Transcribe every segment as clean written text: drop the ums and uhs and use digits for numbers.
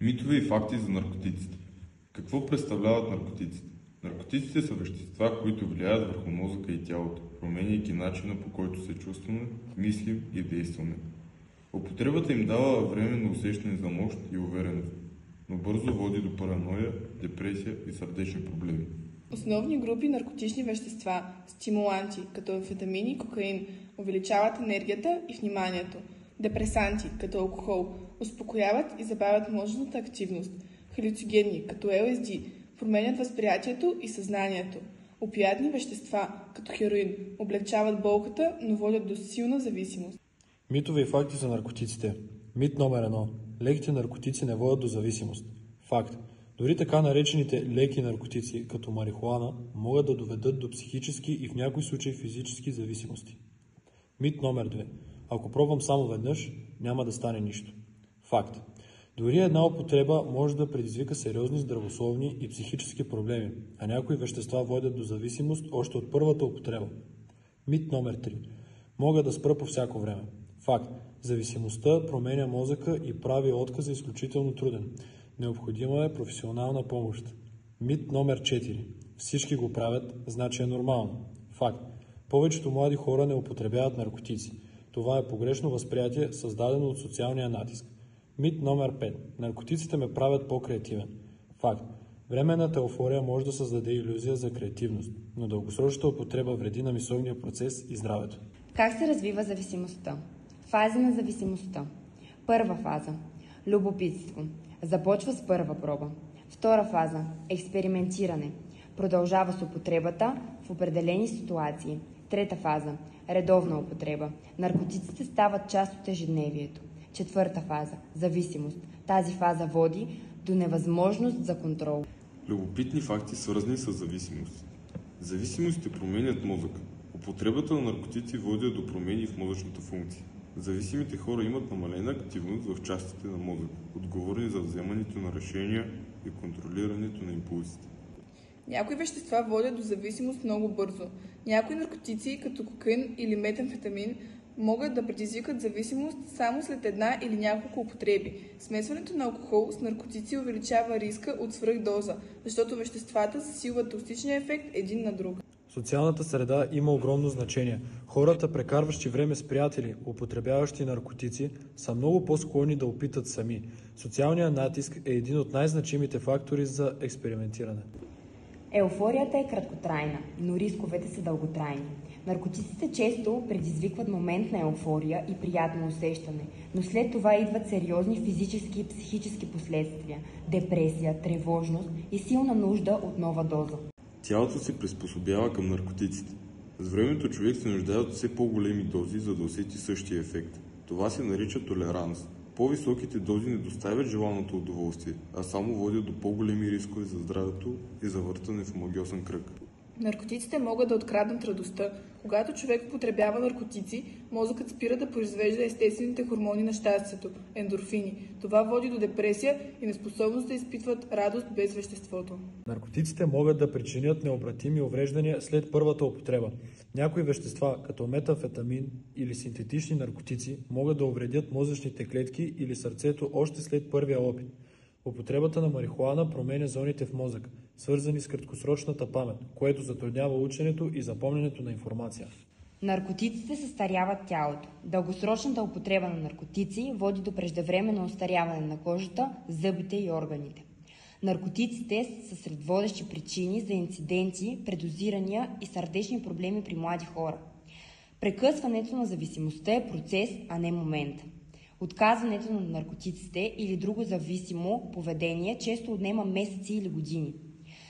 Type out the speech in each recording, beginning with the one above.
Митове и факти за наркотиците. Какво представляват наркотиците? Наркотиците са вещества, които влияят върху мозъка и тялото, променяйки начина, по който се чувстваме, мислим и действаме. Употребата им дава временно усещане за мощ и увереност, но бързо води до параноя, депресия и сърдечни проблеми. Основни групи наркотични вещества, стимуланти, като амфетамини и кокаин, увеличават енергията и вниманието. Депресанти, като алкохол, успокояват и забавят мозъчната активност. Халюциногенни, като ЛСД, променят възприятието и съзнанието. Опиатни вещества, като хероин, облегчават болката, но водят до силна зависимост. Митове и факти за наркотиците. Мит номер 1. Леките наркотици не водят до зависимост. Факт. Дори така наречените леки наркотици, като марихуана, могат да доведат до психически и в някои случаи физически зависимости. Мит номер 2. Ако пробвам само веднъж, няма да стане нищо. Факт. Дори една употреба може да предизвика сериозни здравословни и психически проблеми, а някои вещества водят до зависимост още от първата употреба. Мит номер 3. Мога да спра по всяко време. Факт. Зависимостта променя мозъка и прави отказа изключително труден. Необходима е професионална помощ. Мит номер 4. Всички го правят, значи е нормално. Факт. Повечето млади хора не употребяват наркотици. Това е погрешно възприятие, създадено от социалния натиск. Мит номер 5. Наркотиците ме правят по-креативен. Факт. Временната еуфория може да създаде илюзия за креативност, но дългосрочната употреба вреди на мисловния процес и здравето. Как се развива зависимостта? Фази на зависимостта. Първа фаза – любопитство. Започва с първа проба. Втора фаза – експериментиране. Продължава с употребата в определени ситуации. Трета фаза – редовна употреба. Наркотиците стават част от ежедневието. Четвърта фаза – зависимост. Тази фаза води до невъзможност за контрол. Любопитни факти, свързани с зависимост. Зависимостите променят мозъка. Употребата на наркотици води до промени в мозъчната функция. Зависимите хора имат намалена активност в частите на мозъка, отговорни за вземането на решения и контролирането на импулсите. Някои вещества водят до зависимост много бързо. Някои наркотици, като кокаин или метамфетамин, могат да предизвикат зависимост само след една или няколко употреби. Смесването на алкохол с наркотици увеличава риска от свръхдоза, защото веществата засилват токсичния ефект един на друг. Социалната среда има огромно значение. Хората, прекарващи време с приятели, употребяващи наркотици, са много по-склонни да опитат сами. Социалният натиск е един от най-значимите фактори за експериментиране. Еуфорията е краткотрайна, но рисковете са дълготрайни. Наркотиците често предизвикват момент на еуфория и приятно усещане, но след това идват сериозни физически и психически последствия – депресия, тревожност и силна нужда от нова доза. Тялото се приспособява към наркотиците. С времето човек се нуждае от все по-големи дози, за да усети същия ефект. Това се нарича толеранс. По-високите дози не доставят желаното удоволствие, а само водят до по-големи рискове за здравето и завъртане в омагьосан кръг. Наркотиците могат да откраднат радостта. Когато човек употребява наркотици, мозъкът спира да произвежда естествените хормони на щастието – ендорфини. Това води до депресия и неспособност да изпитват радост без веществото. Наркотиците могат да причинят необратими увреждания след първата употреба. Някои вещества, като метамфетамин или синтетични наркотици, могат да увредят мозъчните клетки или сърцето още след първия опит. Употребата на марихуана променя зоните в мозъка, свързани с краткосрочната памет, което затруднява ученето и запомнянето на информация. Наркотиците състаряват тялото. Дългосрочната употреба на наркотици води до преждевременно остаряване на кожата, зъбите и органите. Наркотиците са сред водещи причини за инциденти, предозирания и сърдечни проблеми при млади хора. Прекъсването на зависимостта е процес, а не момент. Отказването на наркотиците или друго зависимо поведение често отнема месеци или години.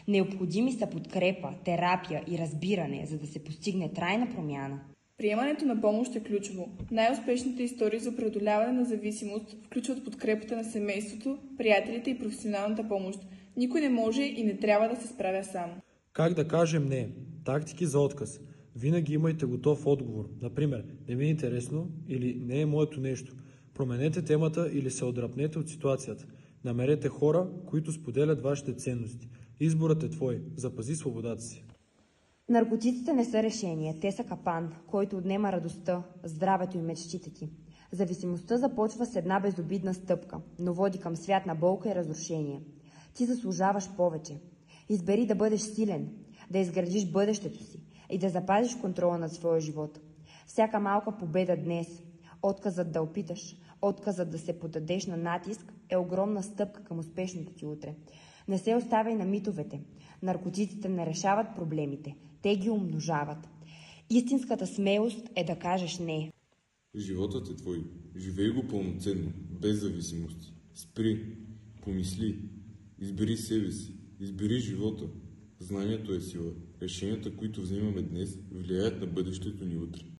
Необходими са подкрепа, терапия и разбиране, за да се постигне трайна промяна. Приемането на помощ е ключово. Най-успешните истории за преодоляване на зависимост включват подкрепата на семейството, приятелите и професионалната помощ. Никой не може и не трябва да се справя сам. Как да кажем не? Тактики за отказ. Винаги имайте готов отговор. Например, не ми е интересно или не е моето нещо. Променете темата или се отдръпнете от ситуацията. Намерете хора, които споделят вашите ценности. Изборът е твой. Запази свободата си. Наркотиците не са решение, те са капан, който отнема радостта, здравето и мечтите ти. Зависимостта започва с една безобидна стъпка, но води към свят на болка и разрушение. Ти заслужаваш повече. Избери да бъдеш силен, да изградиш бъдещето си и да запазиш контрола над своя живот. Всяка малка победа днес, отказът да опиташ, отказът да се поддадеш на натиск е огромна стъпка към успешното ти утре. Не се оставяй на митовете. Наркотиците не решават проблемите, те ги умножават. Истинската смелост е да кажеш не. Животът е твой. Живей го пълноценно, без зависимости. Спри, помисли, избери себе си, избери живота. Знанието е сила. Решенията, които взимаме днес, влияят на бъдещето ни утре.